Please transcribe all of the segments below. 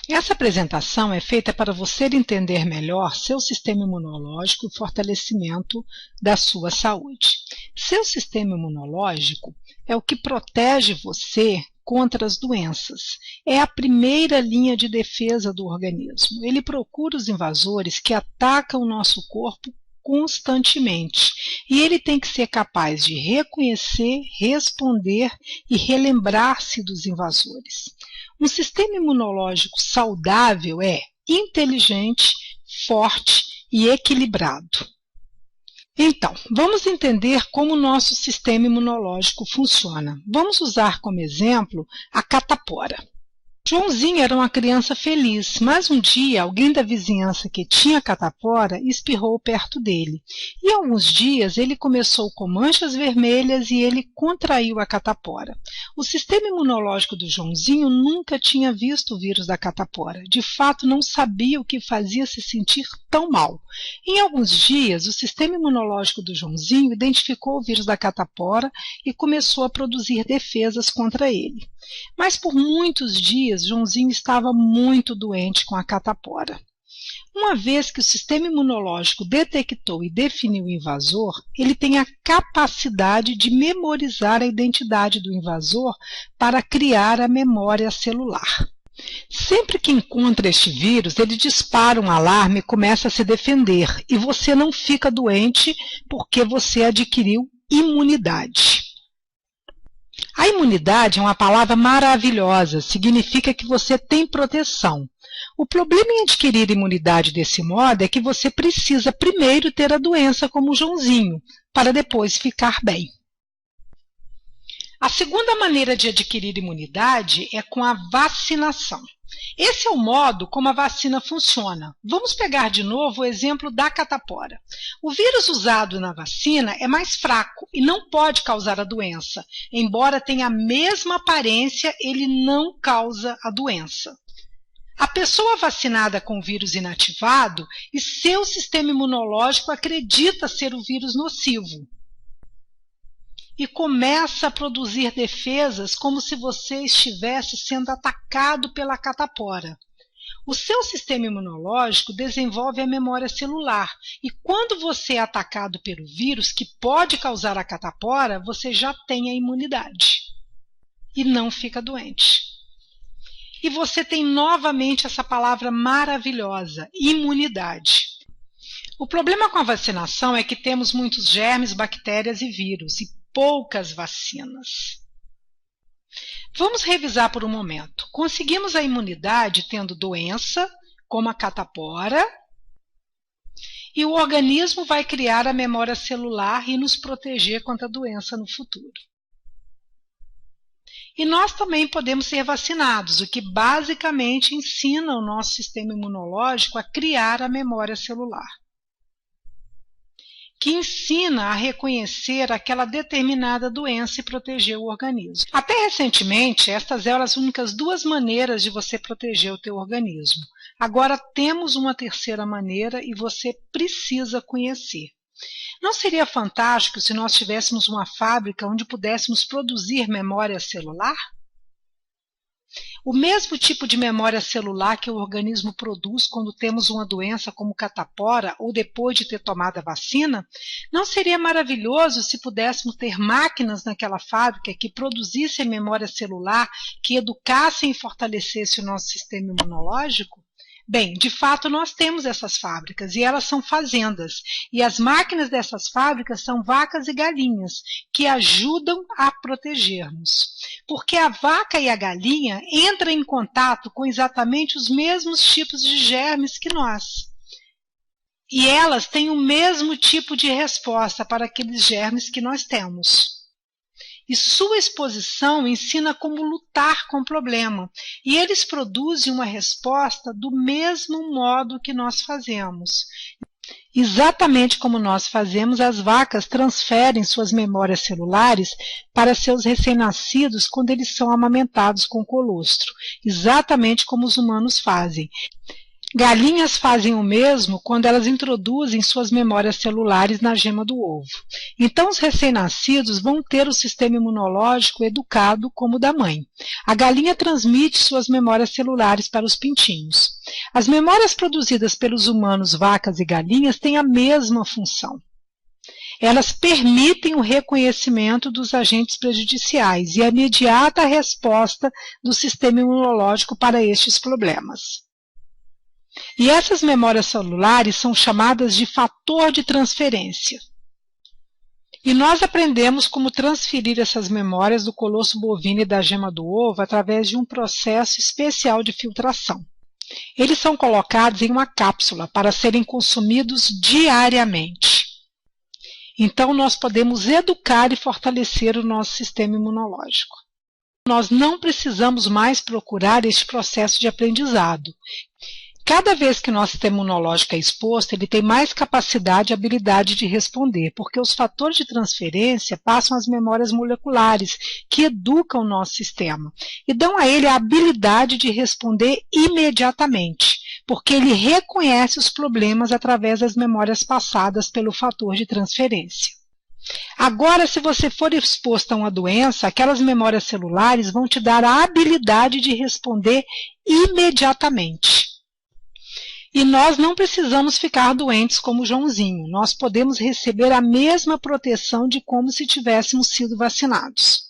Essa apresentação é feita para você entender melhor seu sistema imunológico e o fortalecimento da sua saúde. Seu sistema imunológico é o que protege você contra as doenças. É a primeira linha de defesa do organismo. Ele procura os invasores que atacam o nosso corpo constantemente. E ele tem que ser capaz de reconhecer, responder e relembrar-se dos invasores. Um sistema imunológico saudável é inteligente, forte e equilibrado. Então, vamos entender como o nosso sistema imunológico funciona. Vamos usar como exemplo a catapora. Joãozinho era uma criança feliz, mas um dia alguém da vizinhança que tinha catapora espirrou perto dele. E alguns dias ele começou com manchas vermelhas e ele contraiu a catapora. O sistema imunológico do Joãozinho nunca tinha visto o vírus da catapora. De fato, não sabia o que fazia se sentir tão mal. Em alguns dias, o sistema imunológico do Joãozinho identificou o vírus da catapora e começou a produzir defesas contra ele. Mas por muitos dias, Joãozinho estava muito doente com a catapora. Uma vez que o sistema imunológico detectou e definiu o invasor, ele tem a capacidade de memorizar a identidade do invasor para criar a memória celular. Sempre que encontra este vírus, ele dispara um alarme e começa a se defender, e você não fica doente porque você adquiriu imunidade. A imunidade é uma palavra maravilhosa, significa que você tem proteção. O problema em adquirir imunidade desse modo é que você precisa primeiro ter a doença como o Joãozinho, para depois ficar bem. A segunda maneira de adquirir imunidade é com a vacinação. Esse é o modo como a vacina funciona. Vamos pegar de novo o exemplo da catapora. O vírus usado na vacina é mais fraco e não pode causar a doença. Embora tenha a mesma aparência, ele não causa a doença. A pessoa vacinada com o vírus inativado e seu sistema imunológico acredita ser o vírus nocivo. E começa a produzir defesas como se você estivesse sendo atacado pela catapora. O seu sistema imunológico desenvolve a memória celular e quando você é atacado pelo vírus que pode causar a catapora, você já tem a imunidade e não fica doente. E você tem novamente essa palavra maravilhosa, imunidade. O problema com a vacinação é que temos muitos germes, bactérias e vírus e poucas vacinas. Vamos revisar por um momento. Conseguimos a imunidade tendo doença, como a catapora, e o organismo vai criar a memória celular e nos proteger contra a doença no futuro. E nós também podemos ser vacinados, o que basicamente ensina o nosso sistema imunológico a criar a memória celular, que ensina a reconhecer aquela determinada doença e proteger o organismo. Até recentemente, estas eram as únicas duas maneiras de você proteger o teu organismo. Agora temos uma terceira maneira e você precisa conhecer. Não seria fantástico se nós tivéssemos uma fábrica onde pudéssemos produzir memória celular? O mesmo tipo de memória celular que o organismo produz quando temos uma doença como catapora ou depois de ter tomado a vacina, não seria maravilhoso se pudéssemos ter máquinas naquela fábrica que produzissem memória celular, que educassem e fortalecessem o nosso sistema imunológico? Bem, de fato nós temos essas fábricas e elas são fazendas e as máquinas dessas fábricas são vacas e galinhas que ajudam a proteger-nos. Porque a vaca e a galinha entram em contato com exatamente os mesmos tipos de germes que nós. E elas têm o mesmo tipo de resposta para aqueles germes que nós temos. E sua exposição ensina como lutar com o problema. E eles produzem uma resposta do mesmo modo que nós fazemos. Exatamente como nós fazemos, as vacas transferem suas memórias celulares para seus recém-nascidos quando eles são amamentados com colostro. Exatamente como os humanos fazem. Galinhas fazem o mesmo quando elas introduzem suas memórias celulares na gema do ovo. Então, os recém-nascidos vão ter o sistema imunológico educado como o da mãe. A galinha transmite suas memórias celulares para os pintinhos. As memórias produzidas pelos humanos, vacas e galinhas têm a mesma função. Elas permitem o reconhecimento dos agentes prejudiciais e a imediata resposta do sistema imunológico para estes problemas. E essas memórias celulares são chamadas de fator de transferência. E nós aprendemos como transferir essas memórias do colosso bovino e da gema do ovo através de um processo especial de filtração. Eles são colocados em uma cápsula para serem consumidos diariamente. Então, nós podemos educar e fortalecer o nosso sistema imunológico. Nós não precisamos mais procurar este processo de aprendizado. Cada vez que nosso sistema imunológico é exposto, ele tem mais capacidade e habilidade de responder, porque os fatores de transferência passam as memórias moleculares, que educam o nosso sistema, e dão a ele a habilidade de responder imediatamente, porque ele reconhece os problemas através das memórias passadas pelo fator de transferência. Agora, se você for exposto a uma doença, aquelas memórias celulares vão te dar a habilidade de responder imediatamente. E nós não precisamos ficar doentes como o Joãozinho. Nós podemos receber a mesma proteção de como se tivéssemos sido vacinados.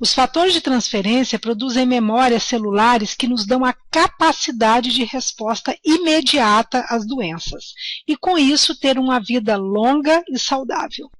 Os fatores de transferência produzem memórias celulares que nos dão a capacidade de resposta imediata às doenças. E com isso ter uma vida longa e saudável.